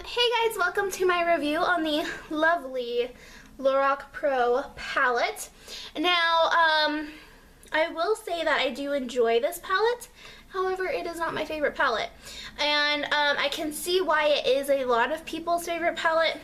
Hey guys, welcome to my review on the lovely Lorac Pro palette. Now, I will say that I do enjoy this palette. However, it is not my favorite palette. And I can see why it is a lot of people's favorite palette.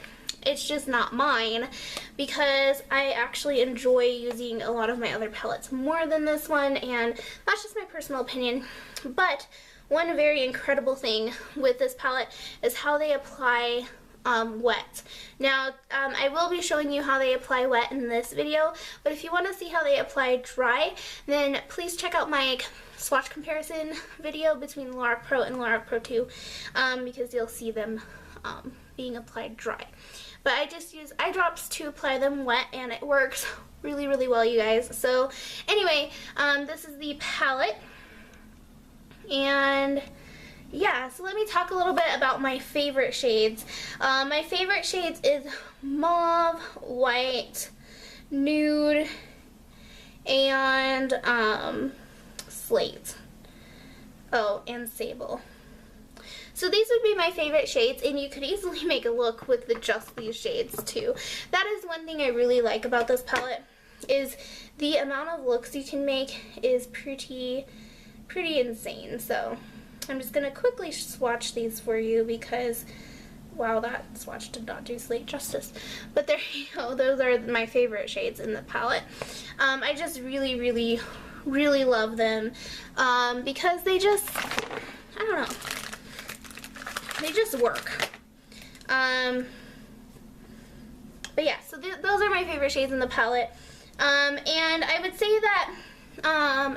It's just not mine because I actually enjoy using a lot of my other palettes more than this one, and that's just my personal opinion. But one very incredible thing with this palette is how they apply wet. Now, I will be showing you how they apply wet in this video, but if you want to see how they apply dry, then please check out my swatch comparison video between Lorac Pro and Lorac Pro 2 because you'll see them being applied dry. But I just use eye drops to apply them wet, and it works really, really well, you guys. So anyway, this is the palette. And yeah, so let me talk a little bit about my favorite shades. My favorite shades is mauve, white, nude, and slate. Oh, and sable. So these would be my favorite shades, and you could easily make a look with just these shades too. That is one thing I really like about this palette, is the amount of looks you can make is pretty insane. So I'm just going to quickly swatch these for you because, wow, that swatch did not do slate justice. But there you go. Those are my favorite shades in the palette. I just really love them because they just, I don't know, they just work. But yeah, so those are my favorite shades in the palette. And I would say that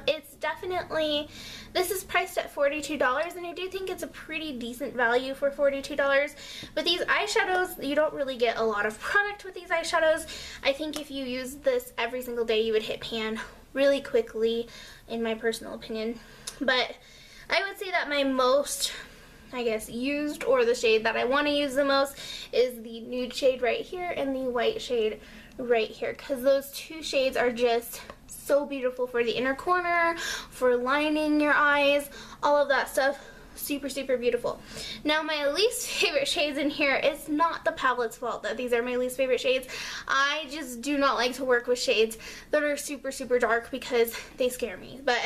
it's definitely, this is priced at $42, and I do think it's a pretty decent value for $42. But these eyeshadows, you don't really get a lot of product with these eyeshadows. I think if you use this every single day, you would hit pan really quickly, in my personal opinion. But I would say that my most, I guess, used, or the shade that I want to use the most, is the nude shade right here and the white shade right here, because those two shades are just so beautiful for the inner corner, for lining your eyes, all of that stuff. Super beautiful. Now, my least favorite shades in here, it's not the palette's fault that these are my least favorite shades. I just do not like to work with shades that are super dark because they scare me. But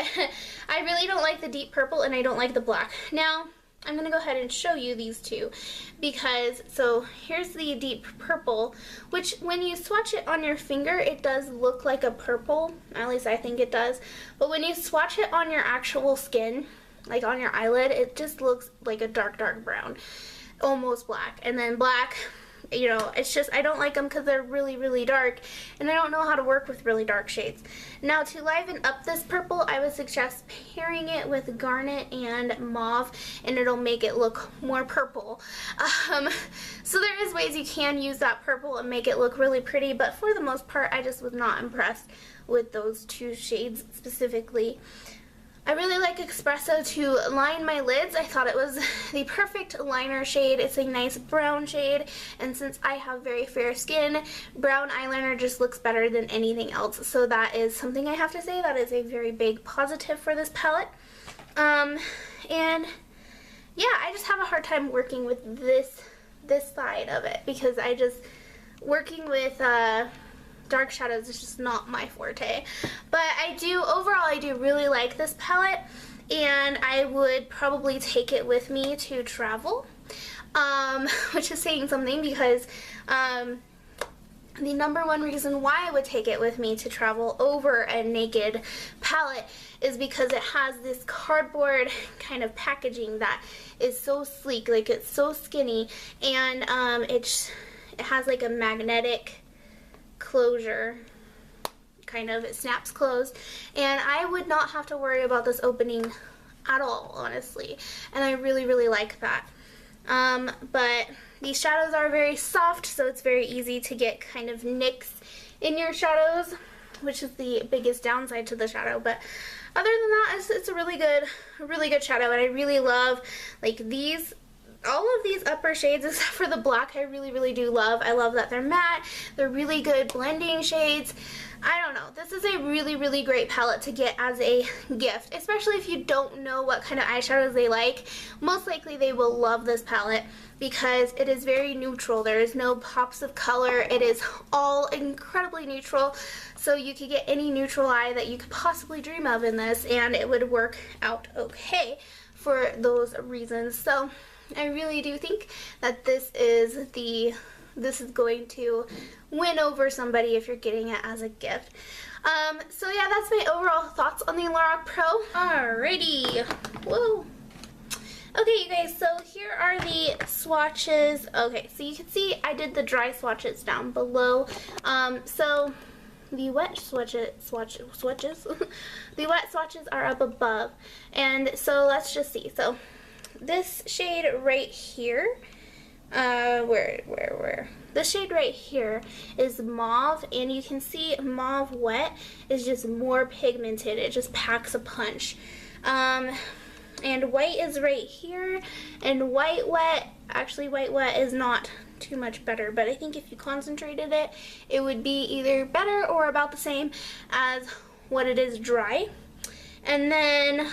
I really don't like the deep purple, and I don't like the black. Now, I'm going to go ahead and show you these two because, so here's the deep purple, which when you swatch it on your finger, it does look like a purple, at least I think it does, but when you swatch it on your actual skin, like on your eyelid, it just looks like a dark brown, almost black. And then black, you know, it's just, I don't like them because they're really dark, and I don't know how to work with really dark shades. Now, to liven up this purple, I would suggest pairing it with garnet and mauve, and it'll make it look more purple. So there is ways you can use that purple and make it look really pretty, but for the most part, I just was not impressed with those two shades specifically. I really like Espresso to line my lids. I thought it was the perfect liner shade. It's a nice brown shade, and since I have very fair skin, brown eyeliner just looks better than anything else. So that is something I have to say. That is a very big positive for this palette. And yeah, I just have a hard time working with this side of it because I just, working with dark shadows is just not my forte. But overall I do really like this palette, and I would probably take it with me to travel, which is saying something because the number one reason why I would take it with me to travel over a naked palette is because it has this cardboard kind of packaging that is so sleek, like it's so skinny, and it has like a magnetic closure, kind of, it snaps closed, and I would not have to worry about this opening at all, honestly, and I really like that. But these shadows are very soft, so it's very easy to get kind of nicks in your shadows, which is the biggest downside to the shadow. But other than that, it's a really good shadow, and I really love, like, these all of these upper shades, except for the black, I really do love. I love that they're matte. They're really good blending shades. I don't know. This is a really great palette to get as a gift, especially if you don't know what kind of eyeshadows they like. Most likely they will love this palette because it is very neutral. There is no pops of color. It is all incredibly neutral, so you could get any neutral eye that you could possibly dream of in this, and it would work out okay for those reasons. So I really do think that this is going to win over somebody if you're getting it as a gift. So yeah, that's my overall thoughts on the Lorac Pro. Alrighty. Whoa. Okay, you guys, so here are the swatches. Okay, so you can see I did the dry swatches down below. So the wet swatches, the wet swatches are up above. And so let's just see. So this shade right here, this shade right here is mauve, and you can see mauve wet is just more pigmented. It just packs a punch. And white is right here, and white wet, actually white wet is not too much better, but I think if you concentrated it, it would be either better or about the same as what it is dry. And then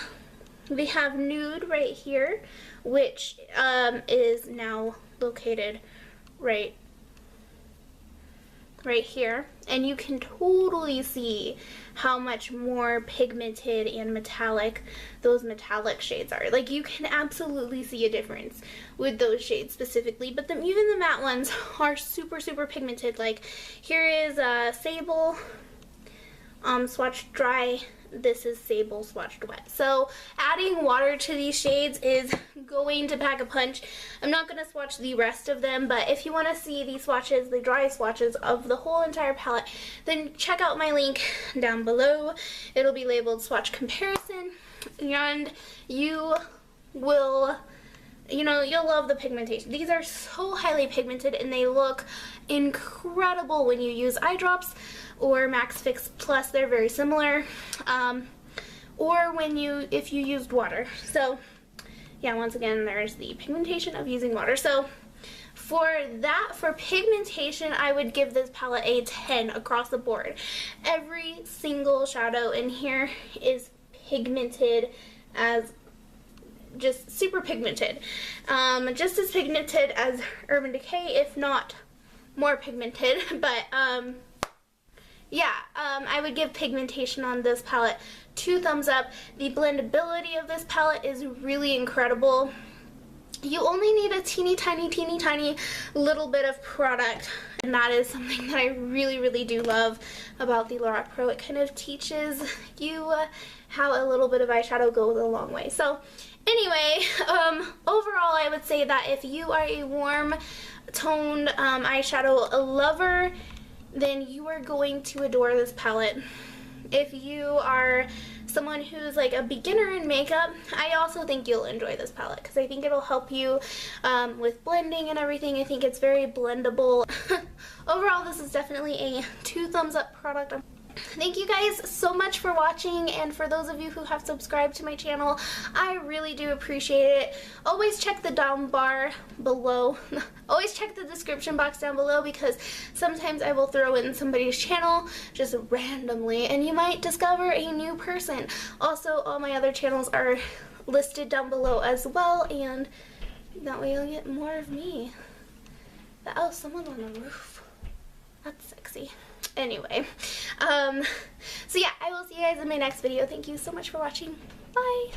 we have nude right here, which is now located right here, and you can totally see how much more pigmented and metallic those metallic shades are. Like, you can absolutely see a difference with those shades specifically, but even the matte ones are super pigmented. Like, here is Sable swatched dry. This is Sable swatched wet. So adding water to these shades is going to pack a punch. I'm not going to swatch the rest of them, but if you want to see the swatches, the dry swatches of the whole entire palette, then check out my link down below. It'll be labeled swatch comparison, and you will, you'll love the pigmentation. These are so highly pigmented, and they look incredible when you use eye drops or Max Fix Plus. They're very similar, or if you used water. So yeah, once again, there's the pigmentation of using water. So for pigmentation, I would give this palette a 10 across the board. Every single shadow in here is pigmented, as just super pigmented, just as pigmented as Urban Decay, if not more pigmented. But yeah, I would give pigmentation on this palette 2 thumbs up. The blendability of this palette is really incredible. You only need a teeny tiny little bit of product, and that is something that I really do love about the Lorac Pro. It kind of teaches you how a little bit of eyeshadow goes a long way. So anyway, overall I would say that if you are a warm toned eyeshadow lover, then you are going to adore this palette. If you are someone who's like a beginner in makeup, I also think you'll enjoy this palette because I think it'll help you with blending and everything. I think it's very blendable. Overall, this is definitely a 2 thumbs up product. Thank you guys so much for watching, and for those of you who have subscribed to my channel, I really do appreciate it. Always check the down bar below. Always check the description box down below, because sometimes I will throw in somebody's channel just randomly and you might discover a new person. Also, all my other channels are listed down below as well, and that way you'll get more of me. Oh, someone on the roof. That's sexy. Anyway, so yeah, I will see you guys in my next video. Thank you so much for watching. Bye!